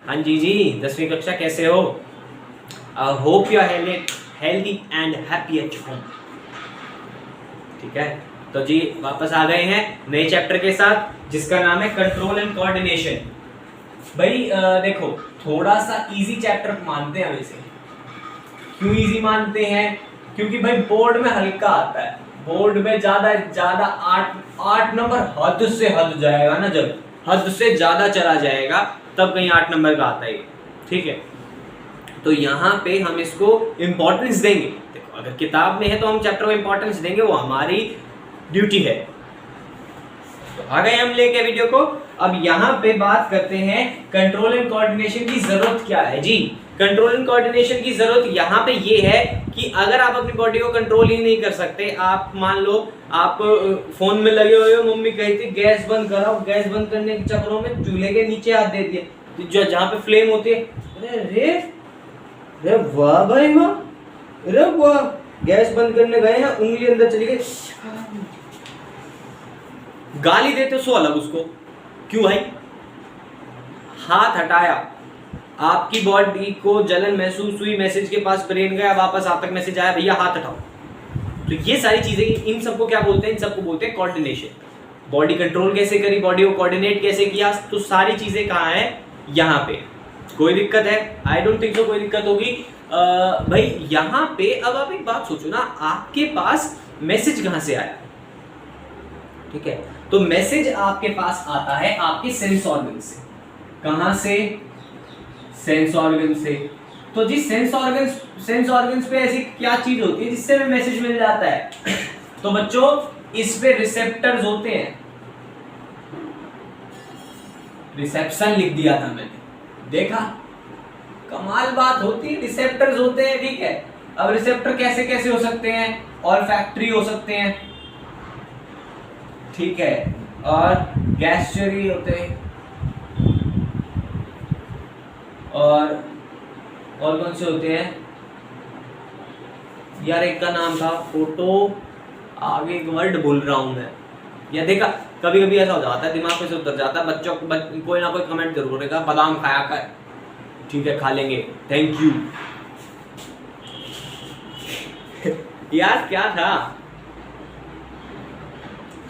हाँ जी जी, 10वीं कक्षा कैसे हो? Hope you are healthy and happy at home. ठीक है, तो जी वापस आ गए हैं नए चैप्टर के साथ जिसका नाम है कंट्रोल एंड कोऑर्डिनेशन। भाई देखो, थोड़ा सा इजी चैप्टर मानते हैं हम इसे। क्यों इजी मानते हैं? क्योंकि भाई बोर्ड में हल्का आता है, बोर्ड में ज्यादा 8 नंबर हद से हद जाएगा ना, जब हद से ज्यादा चला जाएगा तब कहीं 8 नंबर का आता है। ठीक है, तो यहाँ पे हम इसको इंपॉर्टेंस देंगे। देखो, अगर किताब में है तो हम चैप्टर को इंपॉर्टेंस देंगे, वो हमारी ड्यूटी है। तो आ गए हम लेके वीडियो को। अब यहाँ पे बात करते हैं कंट्रोल एंड कोऑर्डिनेशन की जरूरत क्या है जी। कंट्रोल एंड कोऑर्डिनेशन की जरूरत यहाँ पे ये है कि अगर आप अपनी बॉडी को कंट्रोल ही नहीं कर सकते, आप मान लो आप फोन में लगे हुए हो, मम्मी कहती है गैस बंद कराओ, गैस बंद करने के चक्करों में चूल्हे के नीचे हाथ दे दिए, जो जहाँ पे फ्लेम होती है, अरे वाह भाई वाह, अरे वाह, गैस बंद करने गए हैं, उंगली अंदर चली गई, गाली देते सो अलग उसको। क्यों भाई? हाथ हटाया, आपकी बॉडी को जलन महसूस हुई, मैसेज के पास ब्रेन गया, वापस आप तक मैसेज आया, भैया हाथ हटाओ। तो ये सारी चीजें, इन सबको क्या बोलते हैं? इन सबको बोलते हैं कोऑर्डिनेशन। बॉडी कंट्रोल कैसे करी, बॉडी को कोऑर्डिनेट कैसे किया, तो सारी चीजें कहाँ है? यहाँ पे। कोई दिक्कत है? आई डोंट थिंक सो कोई दिक्कत होगी। भाई यहाँ पे अब आप एक बात सोचो ना, आपके पास मैसेज कहाँ से आया? ठीक है, तो मैसेज आपके पास आता है आपके सेंस ऑर्गन से। कहां से? सेंस ऑर्गन से। तो जी सेंस ऑर्गन्स पे ऐसी क्या चीज होती है जिससे हमें मैसेज मिल जाता है? तो बच्चों, इस पे रिसेप्टर्स होते हैं। रिसेप्शन लिख दिया था मैंने, देखा? कमाल बात होती है, रिसेप्टर्स होते हैं। ठीक है, अब रिसेप्टर कैसे कैसे हो सकते हैं? ऑल्फैक्टरी हो सकते हैं, ठीक है, और गैस्ट्री होते हैं, और कौन से होते हैं यार? एक का नाम था फोटो, आगे एक वर्ड भूल रहा हूं मैं। या देखा, कभी कभी ऐसा हो जाता है, दिमाग में से उतर जाता है। बच्चों को कोई ना कोई कमेंट जरूर करेगा, बादाम खाया कर। ठीक है, खा लेंगे, थैंक यू। यार क्या था?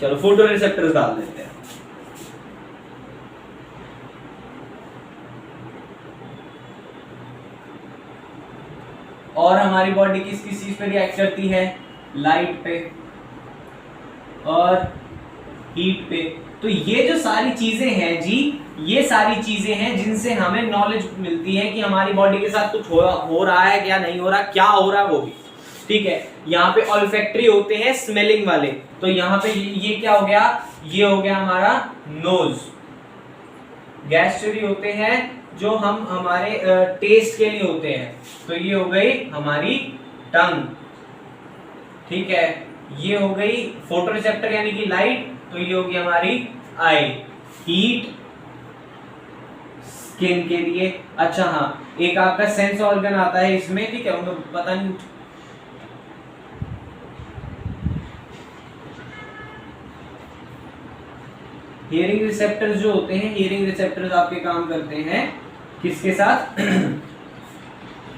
चलो फोटो रिसेप्टर्स डाल देते हैं। और हमारी बॉडी किस किस चीज पे रिएक्ट करती है? लाइट पे और हीट पे। तो ये जो सारी चीजें हैं जी, ये सारी चीजें हैं जिनसे हमें नॉलेज मिलती है कि हमारी बॉडी के साथ कुछ हो रहा है, क्या नहीं हो रहा, क्या हो रहा है वो भी। ठीक है, यहाँ पे ऑल्फैक्टरी होते हैं, स्मेलिंग वाले। तो यहाँ पे ये क्या हो गया? ये हो गया हमारा नोज। गैस्ट्री होते हैं जो हम हमारे टेस्ट के लिए होते हैं, तो ये हो गई हमारी टंग। ठीक है, ये हो गई फोटोरिसेप्टर यानी कि लाइट, तो ये होगी हमारी आई। हीट स्किन के लिए। अच्छा हाँ, एक आपका सेंस ऑर्गन आता है इसमें, ठीक है, उनको पता नहीं। हियरिंग रिसेप्टर्स जो होते हैं, हियरिंग रिसेप्टर्स आपके काम करते हैं किसके साथ?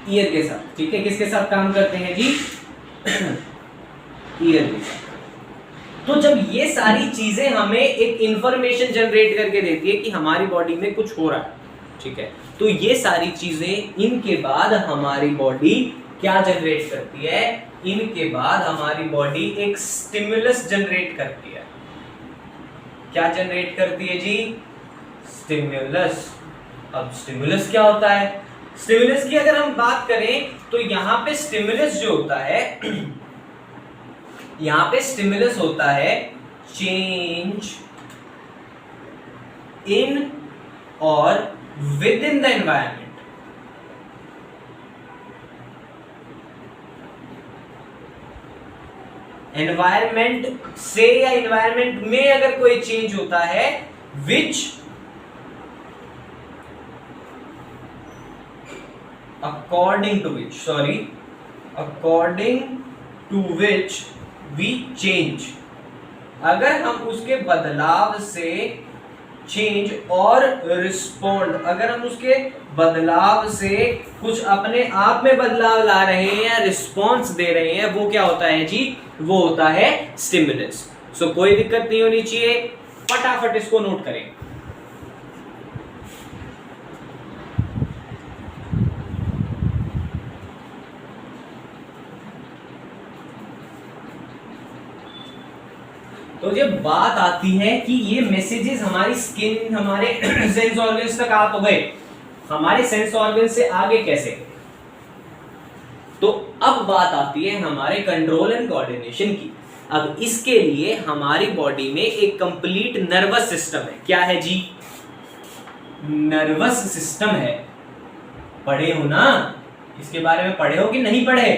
ईयर के साथ। ठीक है, किसके साथ काम करते हैं जी? ईयर के साथ। तो जब ये सारी चीजें हमें एक इंफॉर्मेशन जनरेट करके देती है कि हमारी बॉडी में कुछ हो रहा है, ठीक है, तो ये सारी चीजें, इनके बाद हमारी बॉडी क्या जनरेट करती है? इनके बाद हमारी बॉडी एक स्टिमुलस जनरेट करती है। क्या जनरेट करती है जी? स्टिमुलस। अब स्टिमुलस क्या होता है? स्टिमुलस की अगर हम बात करें तो यहां पे स्टिमुलस जो होता है, यहां पे स्टिमुलस होता है चेंज इन और within the environment. Environment से या एनवायरमेंट में अगर कोई चेंज होता है, which according to which we change. अगर हम उसके बदलाव से चेंज और रिस्पॉन्ड, अगर हम उसके बदलाव से कुछ अपने आप में बदलाव ला रहे हैं या रिस्पॉन्स दे रहे हैं, वो क्या होता है जी, वो होता है स्टिमुलस। सो कोई दिक्कत नहीं होनी चाहिए, फटाफट इसको नोट करें। तो जब बात आती है कि ये मैसेजेस हमारी स्किन, हमारे सेंस ऑर्गन्स तक आ तो गए, हमारे सेंस ऑर्गन से आगे कैसे, तो अब बात आती है हमारे कंट्रोल एंड कोऑर्डिनेशन की। अब इसके लिए हमारी बॉडी में एक कंप्लीट नर्वस सिस्टम है। क्या है जी, नर्वस सिस्टम है। पढ़े हो ना, इसके बारे में पढ़े हो कि नहीं पढ़े?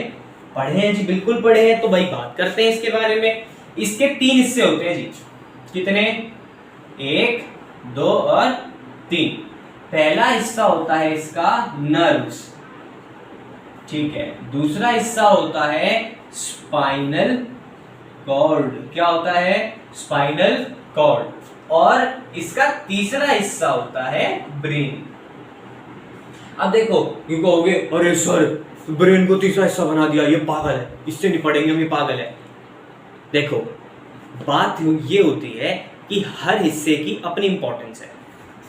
पढ़े हैं जी, बिल्कुल पढ़े हैं। तो भाई बात करते हैं इसके बारे में। इसके 3 हिस्से होते हैं जी। कितने? 1, 2 और 3। पहला हिस्सा होता है इसका नर्व्स, ठीक है। दूसरा हिस्सा होता है स्पाइनल कॉर्ड। क्या होता है? Spinal cord. और इसका तीसरा हिस्सा होता है ब्रेन। अब देखो, ये कहोगे अरे सर ब्रेन को तीसरा हिस्सा बना दिया, ये पागल है, इससे नहीं पढ़ेंगे, ये पागल है। देखो बात ये होती है कि हर हिस्से की अपनी इंपॉर्टेंस है।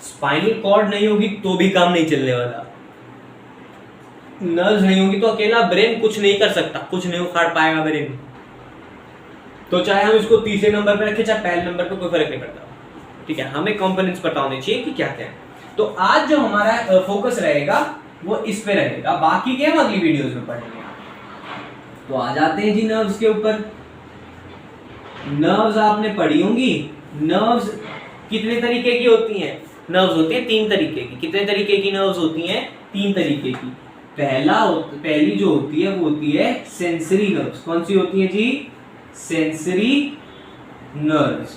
स्पाइनल कॉर्ड नहीं होगी तो भी काम नहीं चलने वाला, नर्व्स नहीं होगी तो अकेला ब्रेन कुछ नहीं कर सकता, कुछ नहीं उखाड़ पाएगा ब्रेन। तो चाहे हम इसको तीसरे नंबर पे रखें चाहे पहले नंबर पे, कोई फर्क नहीं पड़ता, ठीक है। हमें कंपोनेंट्स पता होने चाहिए कि क्या क्या है। तो आज जो हमारा फोकस रहेगा वो इस पे रहेगा, बाकी के हम अगली वीडियोस में पढ़ेंगे। तो आ जाते हैं जी नर्व्स के ऊपर। नर्व्स आपने पढ़ी होंगी। नर्व्स कितने तरीके की होती हैं? नर्व्स होती हैं 3 तरीके की। कितने तरीके की नर्व्स होती हैं? 3 तरीके की। पहली जो होती है वो होती है सेंसरी नर्व्स। कौन सी होती है जी? Sensory nerves.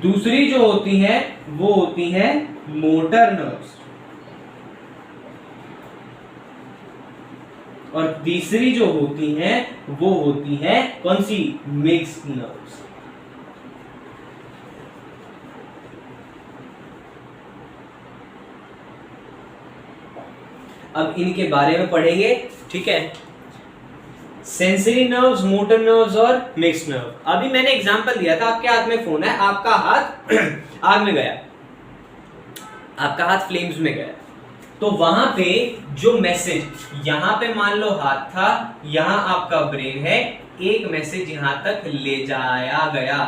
दूसरी जो होती है वो होती है मोटर नर्व्स। और तीसरी जो होती है वो होती है कौन सी? Mixed nerves. अब इनके बारे में पढ़ेंगे, ठीक है। सेंसरी नर्व्स, मोटर नर्व्स और मिक्स्ड नर्व। अभी मैंने एग्जांपल दिया था, आपके हाथ में फोन है, आपका हाथ आग में गया, आपका हाथ फ्लेम्स में गया, तो वहां पे जो मैसेज, यहां पे मान लो हाथ था, यहां आपका ब्रेन है, एक मैसेज यहां तक ले जाया गया।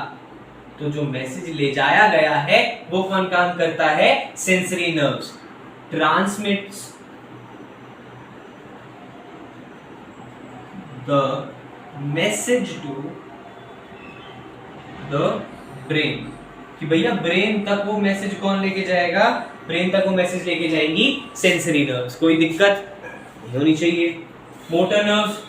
तो जो मैसेज ले जाया गया है वो कौन काम करता है? Sensory nerves. Transmits the message to the brain, कि भैया ब्रेन तक वो मैसेज कौन लेके जाएगा? ब्रेन तक वो मैसेज लेके जाएंगी सेंसरी नर्व्स। कोई दिक्कत नहीं होनी चाहिए। मोटर नर्व्स,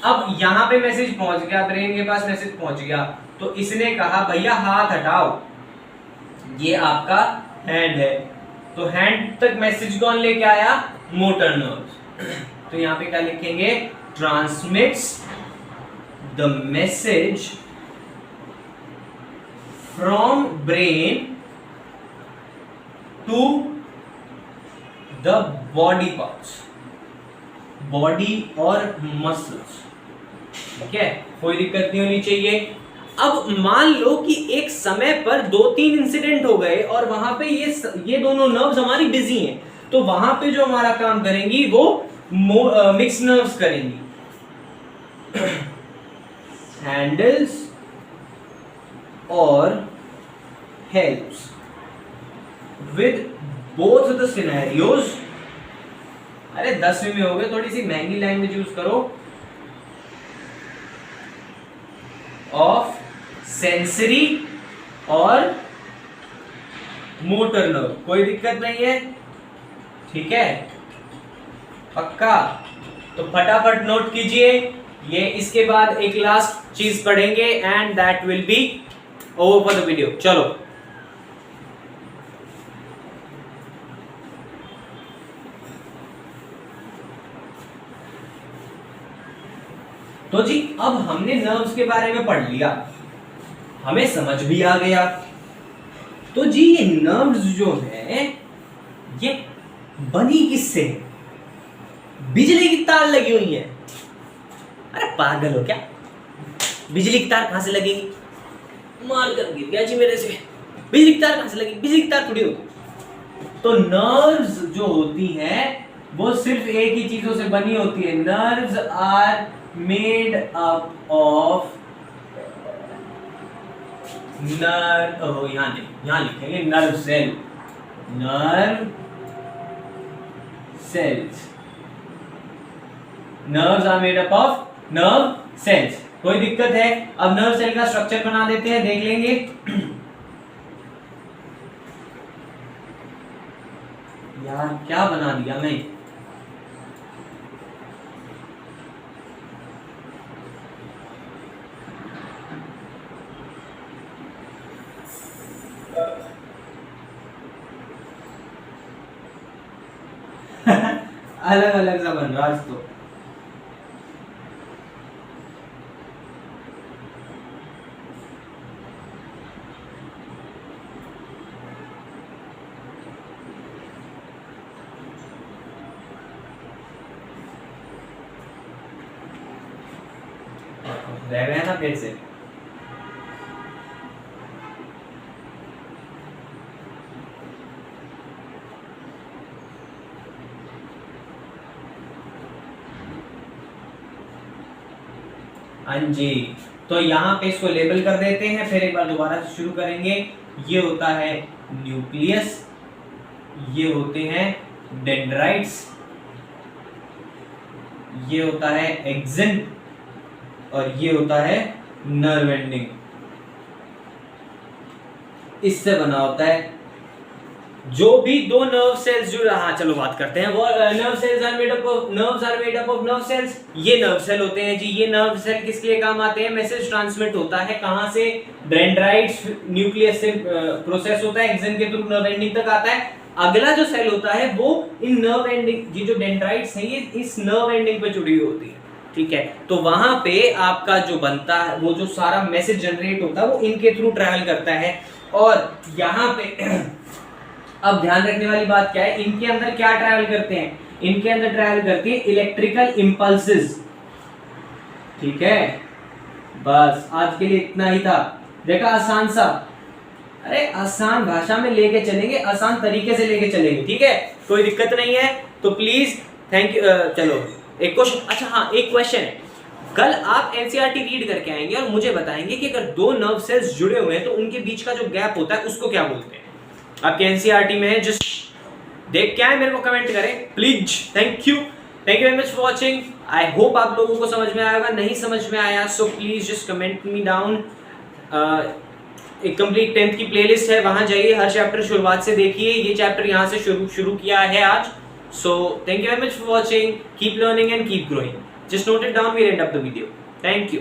अब यहां पे मैसेज पहुंच गया, ब्रेन के पास मैसेज पहुंच गया, तो इसने कहा भैया हाथ हटाओ, ये आपका हैंड है, तो हैंड तक मैसेज कौन लेके आया? Motor nerves. तो यहां पे क्या लिखेंगे? Transmits the message from brain to the body parts, body और muscles, ठीक है। कोई दिक्कत नहीं होनी चाहिए। अब मान लो कि एक समय पर 2-3 इंसिडेंट हो गए और वहां पे ये दोनों नर्व्स हमारी बिजी हैं, तो वहां पे जो हमारा काम करेंगी वो मिक्स नर्व्स करेंगी। हैंडल्स और helps with both the scenarios. अरे 10वीं में हो गए, थोड़ी सी महंगी लैंग्वेज यूज करो। ऑफ सेंसरी और मोटर नर्व। कोई दिक्कत नहीं है, ठीक है, पक्का। तो फटाफट नोट कीजिए, ये इसके बाद एक लास्ट चीज पढ़ेंगे and that will be over for the video. चलो तो जी अब हमने नर्व्स के बारे में पढ़ लिया, हमें समझ भी आ गया। तो जी ये नर्व्स जो है ये बनी किससे? बिजली की तार लगी हुई है। अरे पागल हो क्या? बिजली की तार कहां से लगेगी? मार कर गिर गया जी मेरे से। बिजली की तार कहां से लगेगी? बिजली की तार थोड़ी होगी। तो नर्व्स जो होती हैं वो सिर्फ एक ही चीजों से बनी होती है। Nerves are made up of यहां लिखेंगे nerve cell. Nerve cells. Nerves are made up of nerve cells. कोई दिक्कत है? अब नर्व सेल का स्ट्रक्चर बना देते हैं, देख लेंगे। यार क्या बना दिया मैं? अलग अलग सा बन रहा है तो। रह गया ना फिर से। हाँ जी, तो यहाँ पे इसको लेबल कर देते हैं, फिर एक बार दोबारा से शुरू करेंगे। ये होता है न्यूक्लियस, ये होते हैं डेंड्राइट्स, ये होता है एक्सिन और ये होता है नर्व एंडिंग। इससे बना होता है जो भी दो नर्व सेल्स जो, हाँ चलो बात करते हैं। वो nerve cells are made up of nerve cells. ये नर्व सेल होते हैं जी। ये नर्व सेल किस लिए काम आते हैं? मैसेज ट्रांसमिट होता है कहां से? डेंड्राइट्स न्यूक्लियस से प्रोसेस होता है, एक्सन के थ्रू नर्व एंडिंग तक आता है। अगला जो सेल होता है वो इन नर्व एंडिंग, ये जो डेंड्राइट्स हैं ये इस नर्व एंडिंग पे जुड़ी हुई होती है, ठीक है। तो वहां पे आपका जो बनता है, वो जो सारा मैसेज जनरेट होता है वो इनके थ्रू ट्रैवल करता है। और यहाँ पे अब ध्यान रखने वाली बात क्या है, इनके अंदर क्या ट्रैवल करते हैं? इनके अंदर ट्रैवल करती है इलेक्ट्रिकल इंपल्सेस, ठीक है। बस आज के लिए इतना ही था। देखा आसान सा? अरे आसान भाषा में लेके चलेंगे, आसान तरीके से लेके चलेंगे, ठीक है, कोई दिक्कत नहीं है। तो प्लीज थैंक यू। चलो एक क्वेश्चन, अच्छा हाँ एक क्वेश्चन है। कल आप एनसीईआरटी रीड करके आएंगे और मुझे बताएंगे कि अगर दो नर्व सेल्स जुड़े हुए हैं तो उनके बीच का जो गैप होता है उसको क्या बोलते हैं? आपके एनसीईआरटी में है, जस्ट देख क्या है मेरे को कमेंट करें please. Thank you very much for watching. I hope आप लोगों को समझ में आएगा। नहीं समझ में आया so please just comment me down. एक कंप्लीट 10th की प्लेलिस्ट है, वहां जाइए, हर चैप्टर शुरुआत से देखिए। ये चैप्टर यहाँ से शुरू किया है आज। So thank you very much for watching. Keep learning and keep growing. Just note it down, we end up the video. Thank you.